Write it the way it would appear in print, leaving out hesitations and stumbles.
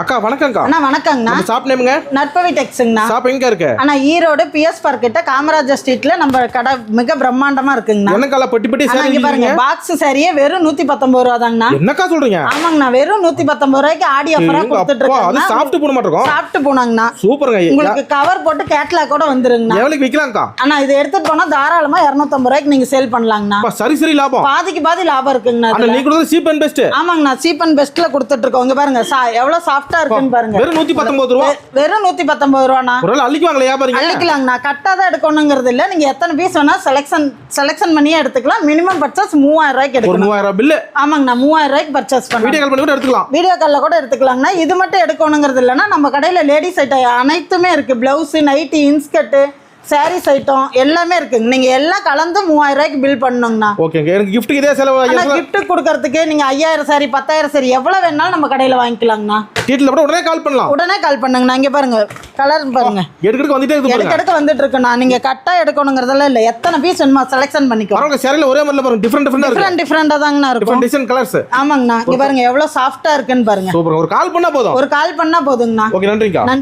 அக்கா வணக்கம்க்கா. அண்ணா வணக்கங்கண்ணா. நம்ம ஷாப் நேமுங்க? நற்பவி டெக்ஸுங்கண்ணா. ஷாப் எங்க இருக்கு? அண்ணா ஈரோடு பிஎஸ் பார்க் கிட்ட காமராஜர் ஸ்ட்ரீட்ல நம்ம கடை மிக பிரம்மாண்டமா இருக்குங்கண்ணா. என்னக்கா பெட்டி பெட்டி அண்ணா சாரி இங்க பாருங்க, பாக்ஸ் சாரியே வெறும் 119 ரூபா தாங்கண்ணா. என்னக்கா சொல்றீங்க? ஆமாங்கண்ணா, வெறும் 119 ரூபாய்க்கு ஆடி ஆஃபரா கொடுத்துட்டு அது இருக்கோம். சாப்பிட்டு போன மாட்டோம். சாப்பிட்டு போனாங்கண்ணா. சூப்பர்ங்க. உங்களுக்கு கவர் போட்டு கேட்லாக் கூட வந்துருங்கண்ணா. எவ்வளவுக்கு விக்கலாம்க்கா? அண்ணா இது எடுத்துட்டு போனா தாராளமா 250 ரூபாய்க்கு நீங்க சேல் பண்ணலாங்கண்ணா. சரி சரி லாபம். பாதிக்கு பாதி லாபம் இருக்குங்கண்ணா. அண்ணா நீங்க கொடுத்தது சீப் அண்ட் பெஸ்ட். ஆமாங்கண்ணா, சீப் அண்ட் பெஸ்ட்ல கொடுத்துட்டு இருக்கோம். இங்க பாருங்க எவ்வளவு சாஃப்ட்டா இருக்குன்னு பாருங்க. வெறும் 119 ரூபா. வெறும் 119 ரூபாண்ணா. ஒருவேளை அள்ளிக்குவாங்களா வியாபாரிங்க? அள்ளிக்கலாங்கண்ணா. கட்டாதான் எடுக்கணுங்கிறது இல்ல, நீங்க எத்தனை பீஸ் வேணா செலக்ஷன் பண்ணியே எடுத்துக்கலாம். மினிமம் பர்ச்சேஸ் 3000 ரூபாய்க்கு ஒரு எடுக்கணும். 3000 பில். ஆமாங்கண்ணா, 3000 ரூபாய்க்கு பர்ச்சேஸ் பண்ணலாம். வீடியோ கால் பண்ணி கூட எடுத்துக்கலாம். வீடியோ கால்ல கூட எடுத்துக்கலாங்கண்ணா. இது மட்டும் எடுக்கணுங்கிறது இல்லைன்னா நம்ம கடையில லேடிஸ் ஐட்டம் அனைத்துமே இருக்கு. Blouse, nightie, inskirt, saris item எல்லாமே இருக்குங்க. நீங்க எல்லாம் கலந்து 3000 ரூபாய்க்கு பில் பண்ணணுங்கண்ணா. ஓகேங்க. எனக்கு கிஃப்ட்டுக்கு இதே செலவு. கிஃப்ட் கொடுக்கறதுக்கு நீங்க 5000 சாரி 10000 சாரி எவ்வளவு வேணாலும் நம்ம கடையில வாங்கிக்கலாங்கண்ணா. டீட்டெயில் கூட உடனே கால் பண்ணலாம். உடனே கால் பண்ணுங்கண்ணா. இங்க பாருங்க கலர் பாருங்க, எடுக்க வந்துட்டே இருக்கு பாருங்க. எடுக்க வந்துட்டு இருக்குண்ணா. நீங்க கட்டா எடுக்கணுங்கிறதெல்லாம் இல்ல, எத்தனை பீஸ் வேணுமா செலக்ஷன் பண்ணிக்கோ. பாருங்க சாரில ஒரே மாதிரில பாருங்க, டிஃபரண்டா தாங்கண்ணா இருக்கும். Different design colours. ஆமாங்கண்ணா, இங்க பாருங்க எவ்வளவு சாஃப்ட்டா இருக்குன்னு பாருங்க. சூப்பர். ஒரு கால் பண்ணா போதும். ஒரு கால் பண்ணா போதுங்கண்ணா. ஓகே, நன்றிங்கா. நன்றி.